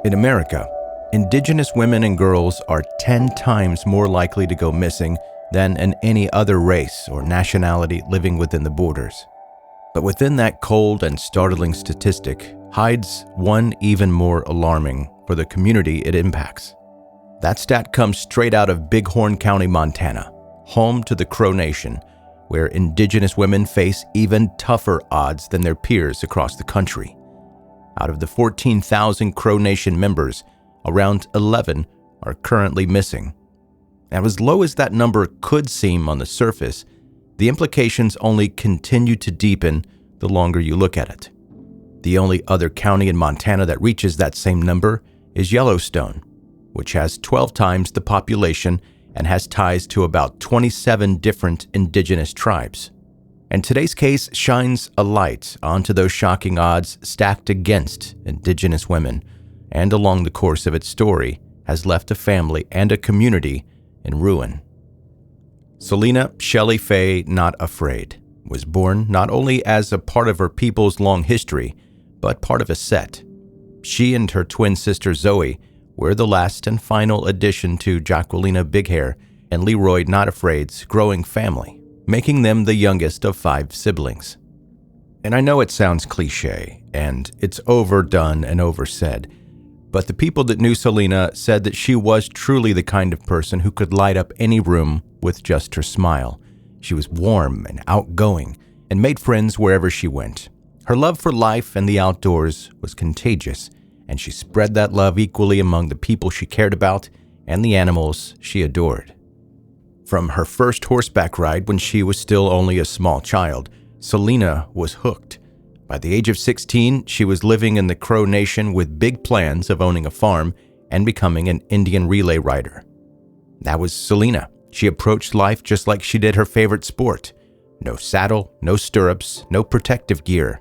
In America, Indigenous women and girls are 10 times more likely to go missing than in any other race or nationality living within the borders. But within that cold and startling statistic hides one even more alarming for the community it impacts. That stat comes straight out of Bighorn County, Montana, home to the Crow Nation, where Indigenous women face even tougher odds than their peers across the country. Out of the 14,000 Crow Nation members, around 11 are currently missing. And as low as that number could seem on the surface, the implications only continue to deepen the longer you look at it. The only other county in Montana that reaches that same number is Yellowstone, which has 12 times the population and has ties to about 27 different Indigenous tribes. And today's case shines a light onto those shocking odds stacked against Indigenous women, and along the course of its story has left a family and a community in ruin. Selena Shelley Faye Not Afraid was born not only as a part of her people's long history, but part of a set. She and her twin sister Zoe were the last and final addition to Jacquelina Big Hair and Leroy Not Afraid's growing family, making them the youngest of 5 siblings. And I know it sounds cliche, and it's overdone and oversaid, but the people that knew Selena said that she was truly the kind of person who could light up any room with just her smile. She was warm and outgoing and made friends wherever she went. Her love for life and the outdoors was contagious, and she spread that love equally among the people she cared about and the animals she adored. From her first horseback ride when she was still only a small child, Selena was hooked. By the age of 16, she was living in the Crow Nation with big plans of owning a farm and becoming an Indian relay rider. That was Selena. She approached life just like she did her favorite sport. No saddle, no stirrups, no protective gear,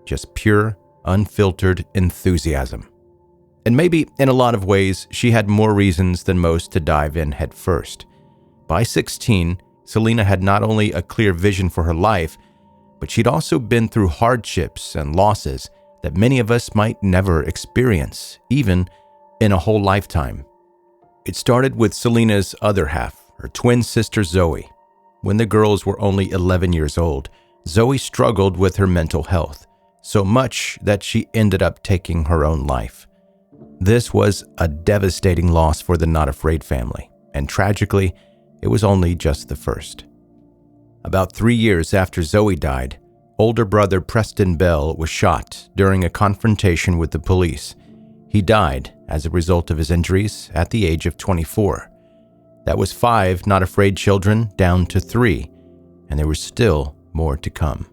just pure, unfiltered enthusiasm. And maybe, in a lot of ways, she had more reasons than most to dive in head first. By 16, Selena had not only a clear vision for her life, but she'd also been through hardships and losses that many of us might never experience, even in a whole lifetime. It started with Selena's other half, her twin sister Zoe. When the girls were only 11 years old, Zoe struggled with her mental health, so much that she ended up taking her own life. This was a devastating loss for the Not Afraid family, and tragically, it was only just the first. About 3 years after Zoe died, older brother Preston Bell was shot during a confrontation with the police. He died as a result of his injuries at the age of 24. That was 5 Not Afraid children down to 3, and there was still more to come.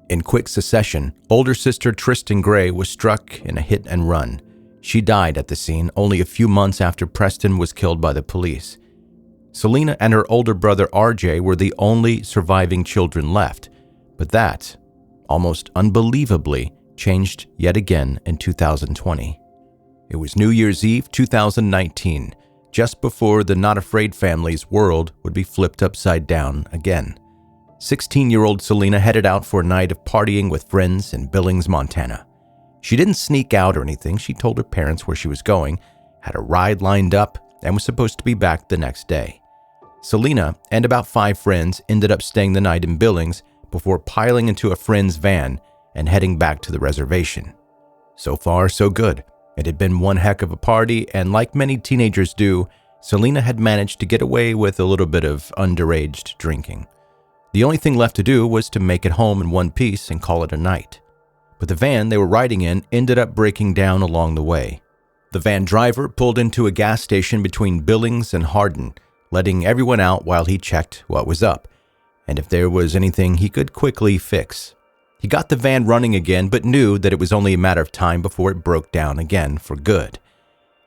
In quick succession, older sister Tristan Gray was struck in a hit and run. She died at the scene only a few months after Preston was killed by the police. Selena and her older brother RJ were the only surviving children left, but that, almost unbelievably, changed yet again in 2020. It was New Year's Eve 2019, just before the Not Afraid family's world would be flipped upside down again. 16-year-old Selena headed out for a night of partying with friends in Billings, Montana. She didn't sneak out or anything. She told her parents where she was going, had a ride lined up, and was supposed to be back the next day. Selena and about 5 friends ended up staying the night in Billings before piling into a friend's van and heading back to the reservation. So far, so good. It had been one heck of a party, and like many teenagers do, Selena had managed to get away with a little bit of underage drinking. The only thing left to do was to make it home in one piece and call it a night. But the van they were riding in ended up breaking down along the way. The van driver pulled into a gas station between Billings and Hardin, letting everyone out while he checked what was up, and if there was anything he could quickly fix. He got the van running again, but knew that it was only a matter of time before it broke down again for good.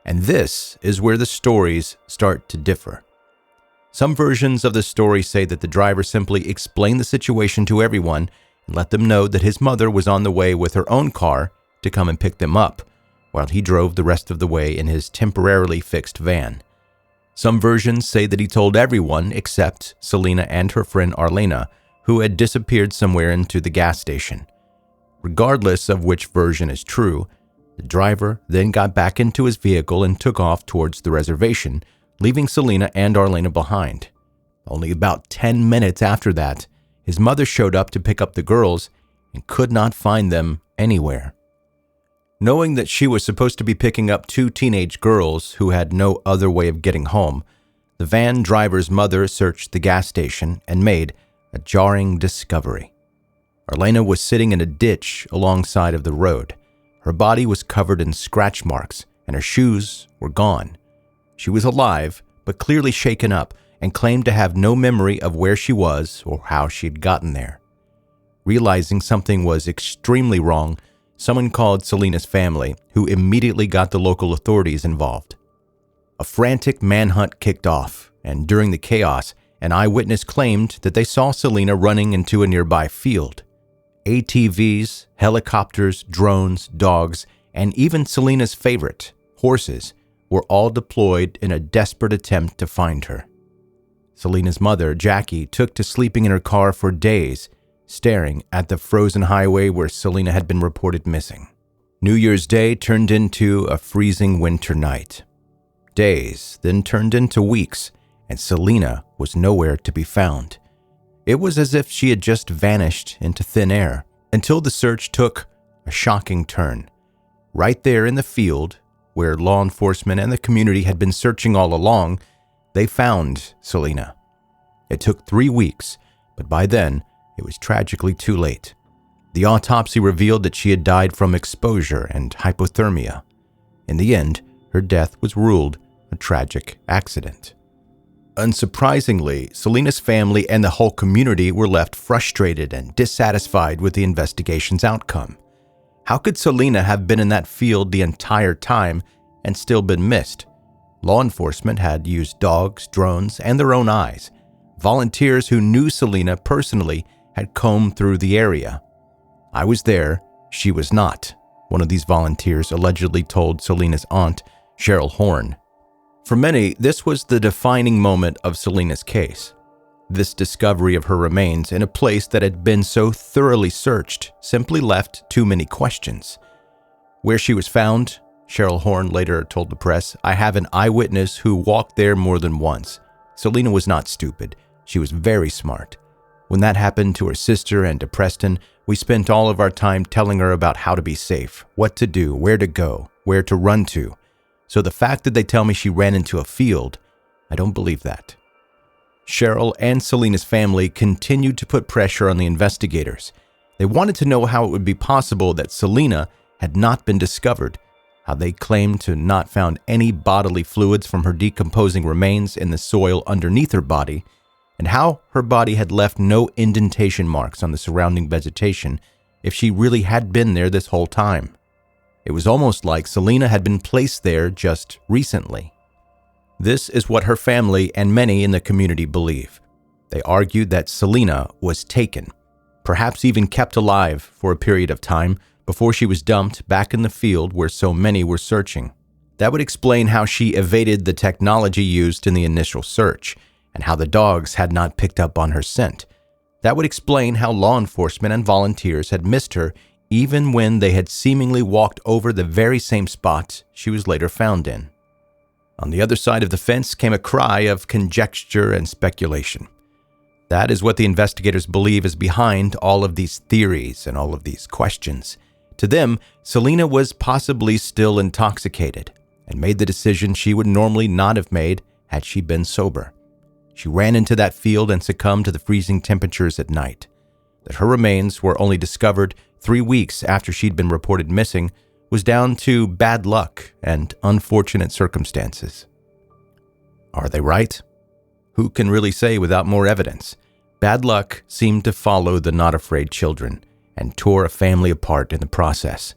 And this is where the stories start to differ. Some versions of the story say that the driver simply explained the situation to everyone and let them know that his mother was on the way with her own car to come and pick them up, while he drove the rest of the way in his temporarily fixed van. Some versions say that he told everyone except Selena and her friend Arlena, who had disappeared somewhere into the gas station. Regardless of which version is true, The driver then got back into his vehicle and took off towards the reservation, leaving Selena and Arlena behind. Only about 10 minutes after that, his mother showed up to pick up the girls and could not find them anywhere. Knowing that she was supposed to be picking up 2 teenage girls who had no other way of getting home, the van driver's mother searched the gas station and made a jarring discovery. Arlena was sitting in a ditch alongside of the road. Her body was covered in scratch marks and her shoes were gone. She was alive, but clearly shaken up and claimed to have no memory of where she was or how she had gotten there. Realizing something was extremely wrong, someone called Selena's family, who immediately got the local authorities involved. A frantic manhunt kicked off, and during the chaos, an eyewitness claimed that they saw Selena running into a nearby field. ATVs, helicopters, drones, dogs, and even Selena's favorite, horses, were all deployed in a desperate attempt to find her. Selena's mother, Jackie, took to sleeping in her car for days, staring at the frozen highway where Selena had been reported missing. New Year's Day turned into a freezing winter night. Days then turned into weeks, and Selena was nowhere to be found. It was as if she had just vanished into thin air, until the search took a shocking turn. Right there in the field, where law enforcement and the community had been searching all along, they found Selena. It took 3 weeks, but by then, it was tragically too late. The autopsy revealed that she had died from exposure and hypothermia. In the end, her death was ruled a tragic accident. Unsurprisingly, Selena's family and the whole community were left frustrated and dissatisfied with the investigation's outcome. How could Selena have been in that field the entire time and still been missed? Law enforcement had used dogs, drones, and their own eyes. Volunteers who knew Selena personally had combed through the area. "I was there, she was not," one of these volunteers allegedly told Selena's aunt, Cheryl Horn. For many, this was the defining moment of Selena's case. This discovery of her remains in a place that had been so thoroughly searched simply left too many questions. Where she was found, Cheryl Horn later told the press, "I have an eyewitness who walked there more than once. Selena was not stupid. She was very smart. When that happened to her sister and to Preston, we spent all of our time telling her about how to be safe, what to do, where to go, where to run to. So the fact that they tell me she ran into a field, I don't believe that." Cheryl and Selena's family continued to put pressure on the investigators. They wanted to know how it would be possible that Selena had not been discovered, how they claimed to not found any bodily fluids from her decomposing remains in the soil underneath her body, and how her body had left no indentation marks on the surrounding vegetation if she really had been there this whole time. It was almost like Selena had been placed there just recently. This is what her family and many in the community believe. They argued that Selena was taken, perhaps even kept alive for a period of time before she was dumped back in the field where so many were searching. That would explain how she evaded the technology used in the initial search, and how the dogs had not picked up on her scent. That would explain how law enforcement and volunteers had missed her even when they had seemingly walked over the very same spot she was later found in. On the other side of the fence came a cry of conjecture and speculation. That is what the investigators believe is behind all of these theories and all of these questions. To them, Selena was possibly still intoxicated and made the decision she would normally not have made had she been sober. She ran into that field and succumbed to the freezing temperatures at night. That her remains were only discovered 3 weeks after she'd been reported missing was down to bad luck and unfortunate circumstances. Are they right? Who can really say without more evidence? Bad luck seemed to follow the Not Afraid children and tore a family apart in the process.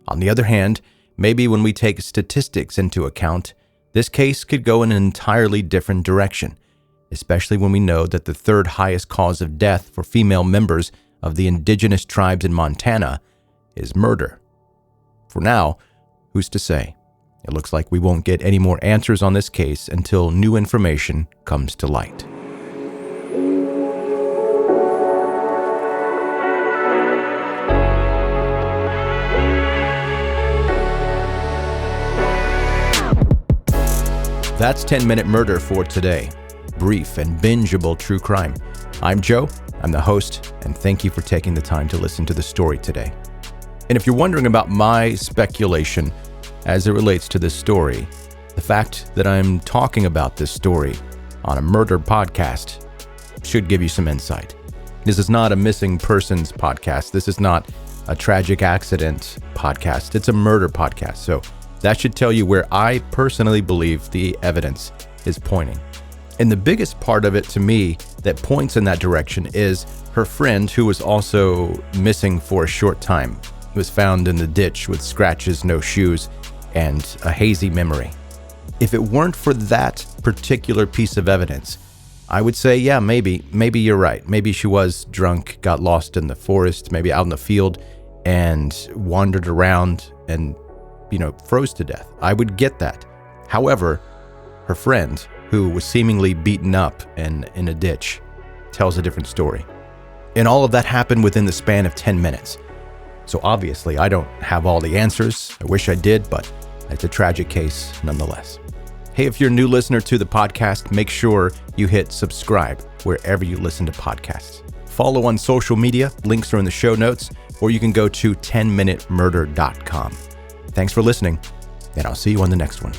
On the other hand, maybe when we take statistics into account, this case could go in an entirely different direction, especially when we know that the third highest cause of death for female members of the Indigenous tribes in Montana is murder. For now, who's to say? It looks like we won't get any more answers on this case until new information comes to light. That's 10-Minute Murder for today. Brief and bingeable true crime. I'm Joe, I'm the host, and thank you for taking the time to listen to the story today. And if you're wondering about my speculation as it relates to this story, the fact that I'm talking about this story on a murder podcast should give you some insight. This is not a missing persons podcast. This is not a tragic accident podcast. It's a murder podcast. So that should tell you where I personally believe the evidence is pointing. And the biggest part of it to me that points in that direction is her friend, who was also missing for a short time, was found in the ditch with scratches, no shoes, and a hazy memory. If it weren't for that particular piece of evidence, I would say, yeah, maybe you're right. Maybe she was drunk, got lost in the forest, maybe out in the field, and wandered around and, froze to death. I would get that. However, her friend, who was seemingly beaten up and in a ditch, tells a different story. And all of that happened within the span of 10 minutes. So obviously, I don't have all the answers. I wish I did, but it's a tragic case nonetheless. Hey, if you're a new listener to the podcast, make sure you hit subscribe wherever you listen to podcasts. Follow on social media, links are in the show notes, or you can go to 10minutemurder.com. Thanks for listening, and I'll see you on the next one.